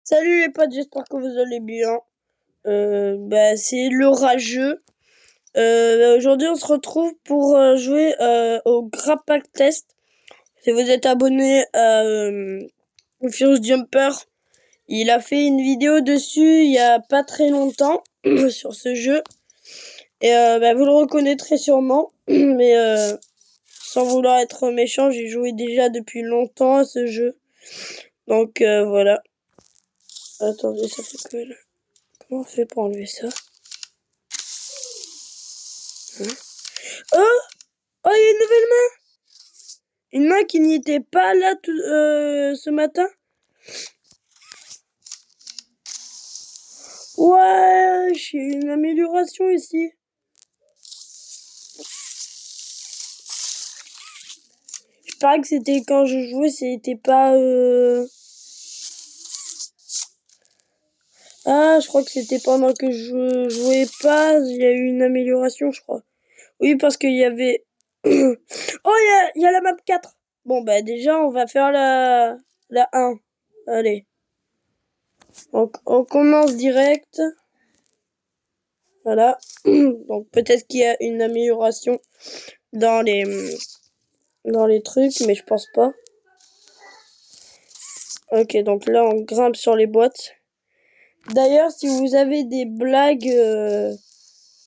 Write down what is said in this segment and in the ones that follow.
Salut les potes, j'espère que vous allez bien. C'est l'orageux. Aujourd'hui, on se retrouve pour jouer au Grappack Test. Si vous êtes abonné à Furious Jumper, il a fait une vidéo dessus il y a pas très longtemps sur ce jeu. Et vous le reconnaîtrez sûrement, mais sans vouloir être méchant, j'ai joué déjà depuis longtemps à ce jeu. Donc voilà. Attendez, ça fait que là. Comment on fait pour enlever ça? Oh! Oh, il y a une nouvelle main! Une main qui n'y était pas là ce matin. Ouais, j'ai une amélioration ici. Je parie que c'était quand je jouais, c'était pas... Ah, je crois que c'était pendant que je jouais pas, il y a eu une amélioration, je crois. Oui, parce qu'il y avait... Oh, il y a la map 4. Bon, bah déjà, on va faire la 1. Allez. Donc, on commence direct. Voilà. Donc, peut-être qu'il y a une amélioration dans les trucs, mais je pense pas. Ok, donc là, on grimpe sur les boîtes. D'ailleurs, si vous avez des blagues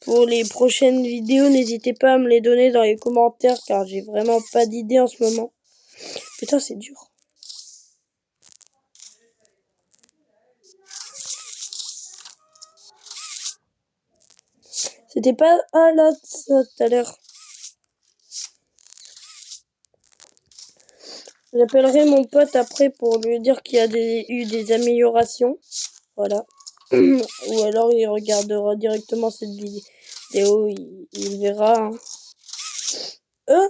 pour les prochaines vidéos, n'hésitez pas à me les donner dans les commentaires, car j'ai vraiment pas d'idée en ce moment. Putain, c'est dur. C'était pas... Ah là, ça, tout à l'heure. J'appellerai mon pote après pour lui dire qu'il y a eu des améliorations. Voilà. Ou alors il regardera directement cette vidéo, il verra. Hein.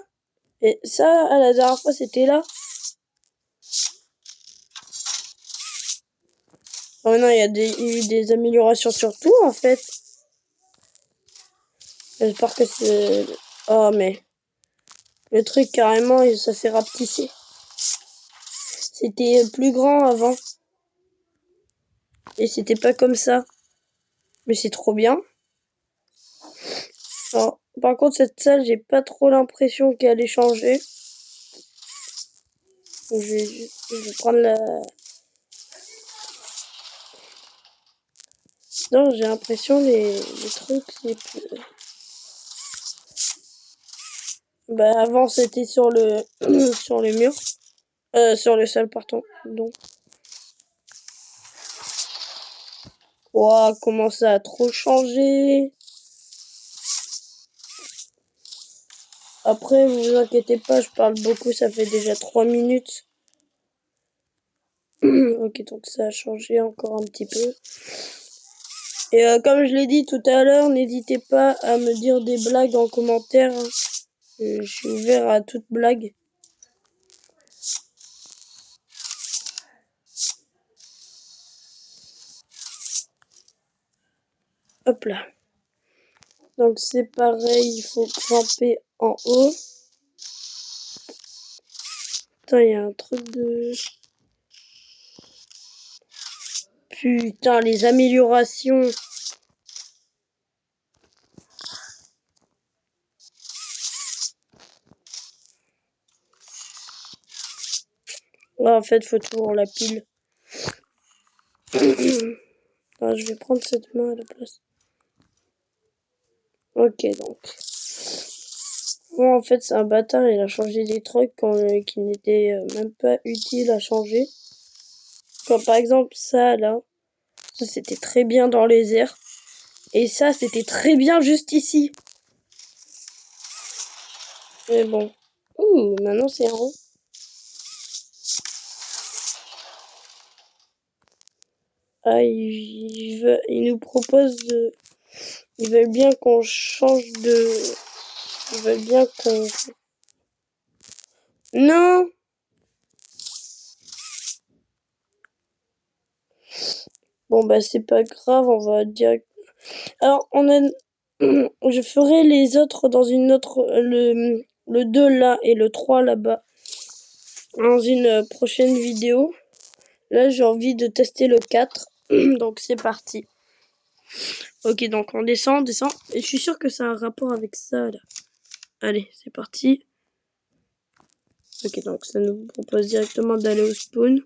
Et ça, à la dernière fois, c'était là. Oh non, il y a eu des améliorations sur tout, en fait. J'espère que c'est... Oh, mais... Le truc, carrément, ça s'est rapetissé. C'était plus grand avant. Et c'était pas comme ça. Mais c'est trop bien. Alors, par contre, cette salle, j'ai pas trop l'impression qu'elle ait changé. Je vais prendre la... Non, j'ai l'impression les trucs, c'est plus... Avant, c'était sur le sur les murs. Sur le sol, pardon. Donc. Wow, comment ça a trop changé. Après, vous inquiétez pas, je parle beaucoup, ça fait déjà 3 minutes. Ok, donc ça a changé encore un petit peu. Et comme je l'ai dit tout à l'heure, n'hésitez pas à me dire des blagues en commentaire. Je suis ouvert à toute blague. Hop là. Donc c'est pareil, il faut grimper en haut. Putain, il y a un truc de... Putain, les améliorations. Ouais, en fait, faut toujours la pile. Ah, je vais prendre cette main à la place. Ok, donc. Bon, en fait, c'est un bâtard, il a changé des trucs qui n'étaient même pas utiles à changer. Comme par exemple ça, là. Ça, c'était très bien dans les airs. Et ça, c'était très bien juste ici. Mais bon. Ouh, maintenant c'est un rond. Ah, il nous propose de... Ils veulent bien qu'on change de... Ils veulent bien qu'on... Non! Bon, bah, c'est pas grave, on va direct... Alors, on a... Je ferai les autres dans une autre... Le 2 là et le 3 là-bas. Dans une prochaine vidéo. Là, j'ai envie de tester le 4. Donc, c'est parti. Ok, donc on descend, on descend. Et je suis sûr que ça a un rapport avec ça, là. Allez, c'est parti. Ok, donc ça nous propose directement d'aller au spawn.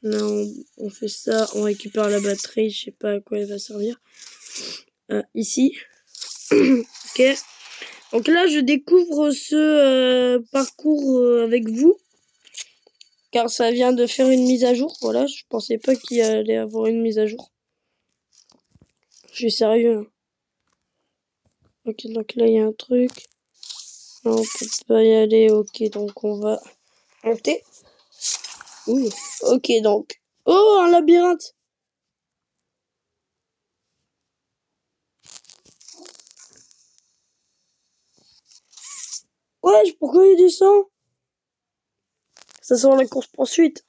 Là, on fait ça, on récupère la batterie. Je sais pas à quoi elle va servir. Ici. Ok. Donc là, je découvre ce parcours avec vous. Car ça vient de faire une mise à jour. Voilà, je pensais pas qu'il allait avoir une mise à jour. Je suis sérieux. Ok, donc là, il y a un truc. Non, on peut pas y aller. Ok, donc on va monter. Ouh. Ok, donc. Oh, un labyrinthe. Wesh, pourquoi il descend? Ça sent la course-poursuite.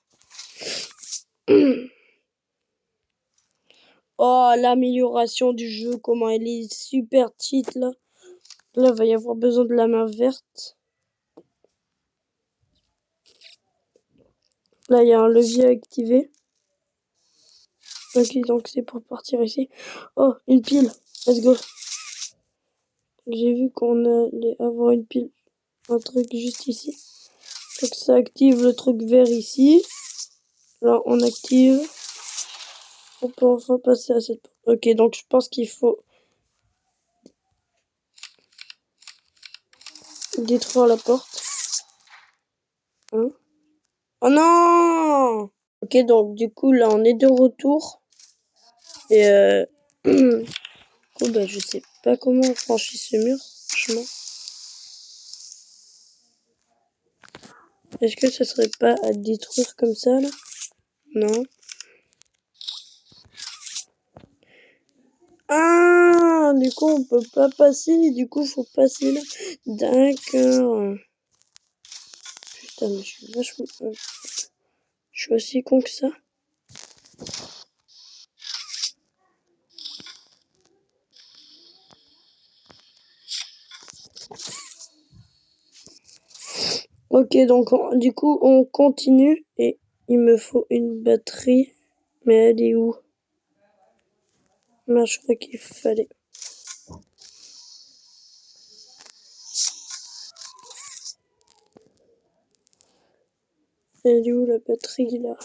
Oh, l'amélioration du jeu, comment elle est super cheat, là. Là, il va y avoir besoin de la main verte. Là, il y a un levier activé. Ok, donc c'est pour partir ici. Oh, une pile. Let's go. J'ai vu qu'on allait avoir une pile. Un truc juste ici. Donc ça active le truc vert ici. Là, on active. On peut enfin passer à cette... Ok, donc je pense qu'il faut détruire la porte. Hein? Oh non! Ok, donc du coup, là, on est de retour. Et du coup, bah, je sais pas comment on franchit ce mur, franchement. Est-ce que ce serait pas à détruire comme ça, là? Non. Ah, du coup, on peut pas passer. Du coup, faut passer là. D'accord. Putain, mais je suis vachement... je suis aussi con que ça. Ok, donc du coup, on continue. Et il me faut une batterie. Mais elle est où? Là, je crois qu'il fallait... Elle est où la batterie, là?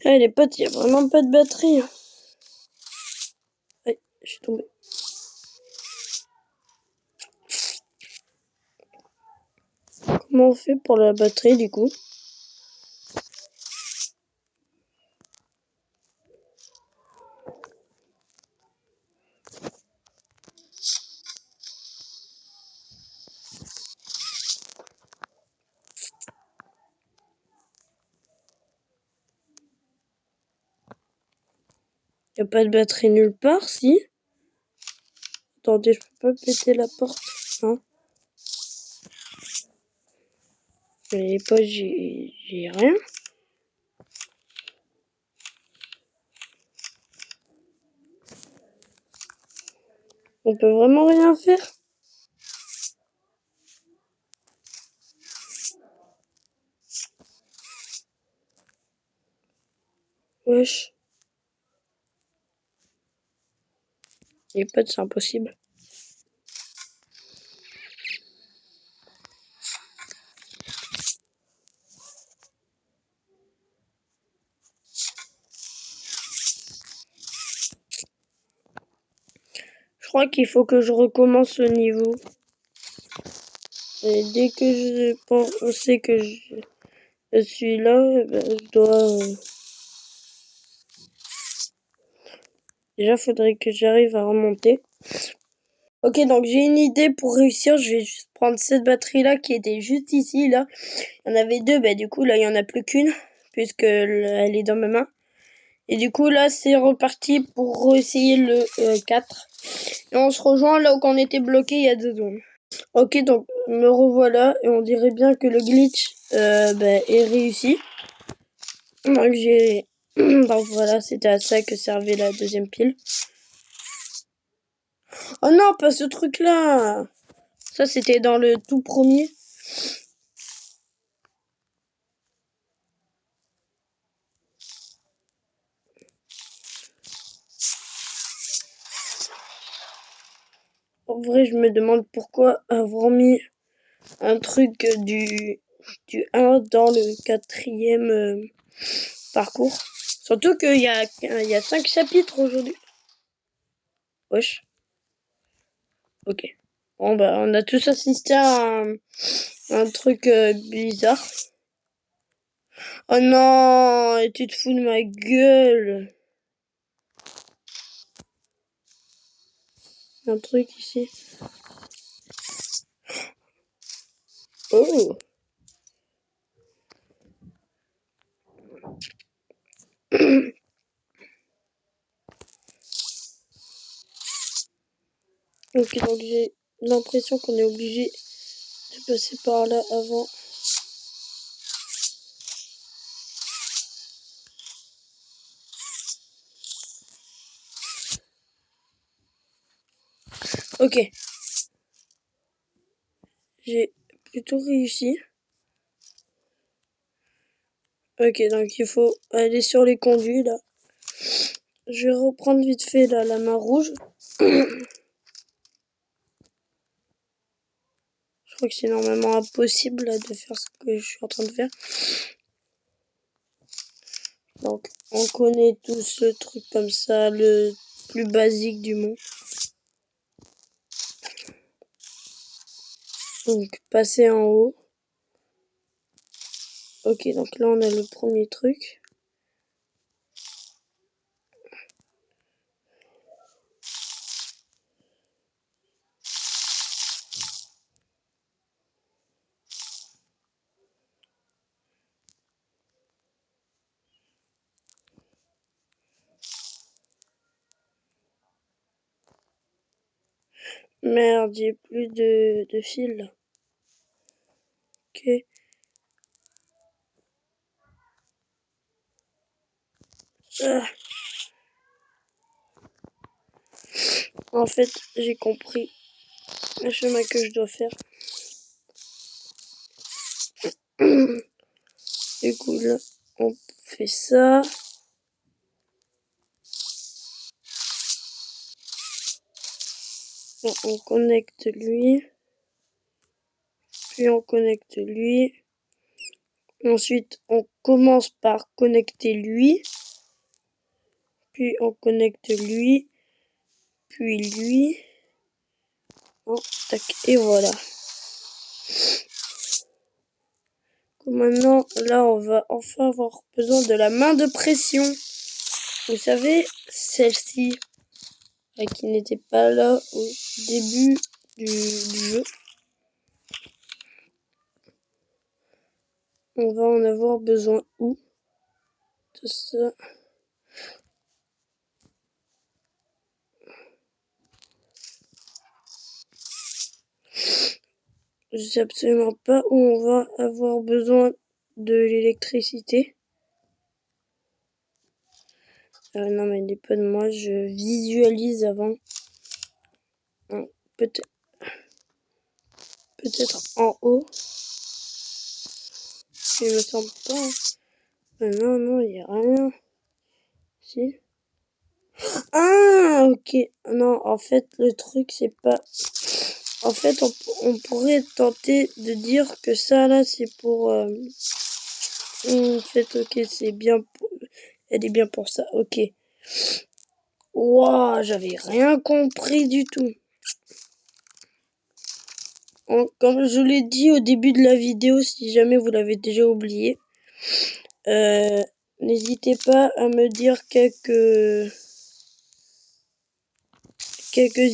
Ah, les potes, il n'y a vraiment pas de batterie. Aïe, je suis tombée. Comment on fait pour la batterie, du coup? Il n'y a pas de batterie nulle part, si? Attendez, je peux pas péter la porte, hein? Mais pas, j'ai rien. On peut vraiment rien faire? Wesh. Les potes, c'est impossible. Je crois qu'il faut que je recommence le niveau. Et dès que je pensais que je suis là, ben, je dois... Déjà, faudrait que j'arrive à remonter. Ok, donc j'ai une idée pour réussir. Je vais juste prendre cette batterie-là qui était juste ici, là. Il y en avait deux, bah du coup, là, il y en a plus qu'une, puisque elle est dans ma main. Et du coup, là, c'est reparti pour essayer le 4. Et on se rejoint là où on était bloqué il y a 2 secondes. Ok, donc me revoilà et on dirait bien que le glitch est réussi. Donc j'ai... donc voilà, c'était à ça que servait la deuxième pile. Oh non, pas ce truc-là! Ça, c'était dans le tout premier. En vrai, je me demande pourquoi avoir mis un truc du 1 dans le 4e parcours. Surtout qu'il y a 5 chapitres aujourd'hui. Wesh. Ok. Bon bah on a tous assisté à un truc bizarre. Oh non, et tu te fous de ma gueule. Un truc ici. Oh. Ok, donc j'ai l'impression qu'on est obligé de passer par là avant. Ok. J'ai plutôt réussi. Ok, donc il faut aller sur les conduits là. Je vais reprendre vite fait là, la main rouge. Je crois que c'est normalement impossible là, de faire ce que je suis en train de faire. Donc on connaît tous le truc comme ça, le plus basique du monde. Donc passer en haut. Ok, donc là on a le premier truc. Merde, j'ai plus de fil là. Ok. Ah. En fait, j'ai compris le chemin que je dois faire. Du coup, là, on fait ça. Bon, on connecte lui. Puis on connecte lui. Ensuite, on commence par connecter lui. Puis on connecte lui. Puis lui. Oh, tac, et voilà. Maintenant, là, on va enfin avoir besoin de la main de pression. Vous savez, celle-ci, qui n'était pas là au début du jeu. On va en avoir besoin où? De ça. Je sais absolument pas où on va avoir besoin de l'électricité. Non, mais n'est pas de moi, je visualise avant. Peut-être en haut. Il me semble pas. Non, non, il n'y a rien. Si. Ah, ok. Non, en fait, le truc, c'est pas... En fait, on pourrait tenter de dire que ça, là, c'est pour... En fait, ok, c'est bien pour... Elle est bien pour ça, ok. Waouh, j'avais rien compris du tout. Comme je l'ai dit au début de la vidéo, si jamais vous l'avez déjà oublié, n'hésitez pas à me dire quelques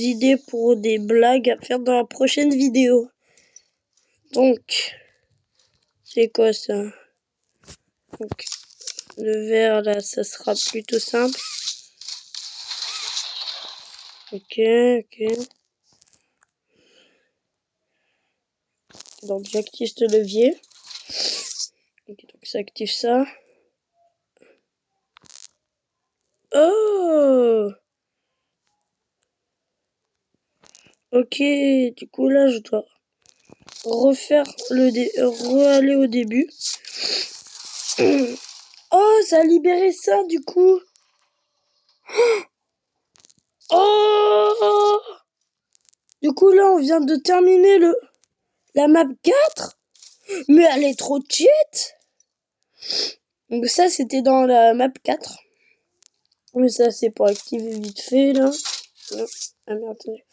idées pour des blagues à faire dans la prochaine vidéo. Donc, c'est quoi ça? Donc, le vert là, ça sera plutôt simple. Ok, ok. Donc, j'active ce levier. Ok, donc ça active ça. Oh! Ok, du coup là, je dois refaire re-aller au début. Oh, ça a libéré ça du coup. Oh! Du coup, là, on vient de terminer la map 4. Mais elle est trop cheat. Donc ça, c'était dans la map 4. Mais ça, c'est pour activer vite fait, là. Ah merde, attendez.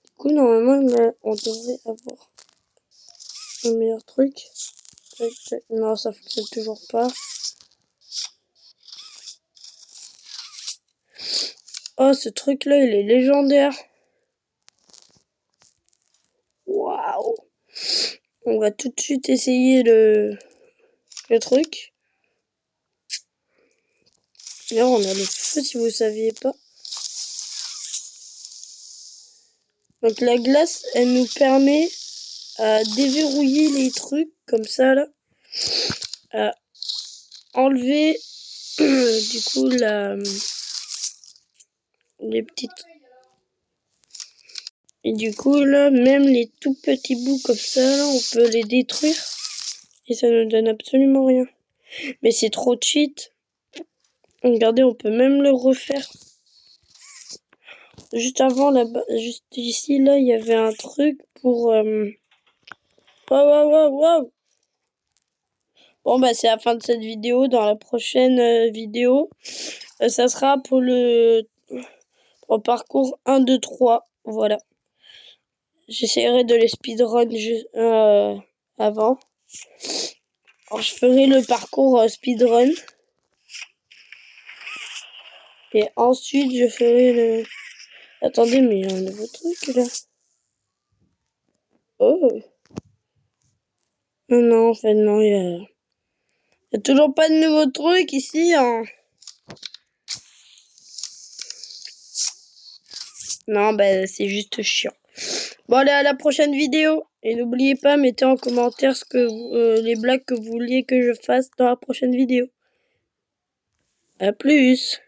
Du coup, normalement, là, on devrait avoir un meilleur truc. Non, ça fonctionne toujours pas. Oh, ce truc-là, il est légendaire. Waouh. On va tout de suite essayer le truc. Là, on a le feu, si vous saviez pas. Donc, la glace, elle nous permet à déverrouiller les trucs, comme ça, là. À enlever, du coup, les petites... Et du coup, là, même les tout petits bouts comme ça, là, on peut les détruire. Et ça ne donne absolument rien. Mais c'est trop cheat. Regardez, on peut même le refaire. Juste avant, là-bas, juste ici, là, il y avait un truc pour... Waouh. Bon, bah, c'est la fin de cette vidéo. Dans la prochaine vidéo, ça sera pour le parcours 1, 2, 3. Voilà. J'essaierai de les speedrun avant. Alors, je ferai le parcours speedrun. Et ensuite, je ferai le... Attendez, mais il y a un nouveau truc, là. Oh. Non, en fait, non, il y a toujours pas de nouveau truc ici, hein. Non, bah, c'est juste chiant. Bon, allez, à la prochaine vidéo. Et n'oubliez pas, mettez en commentaire les blagues que vous vouliez que je fasse dans la prochaine vidéo. À plus.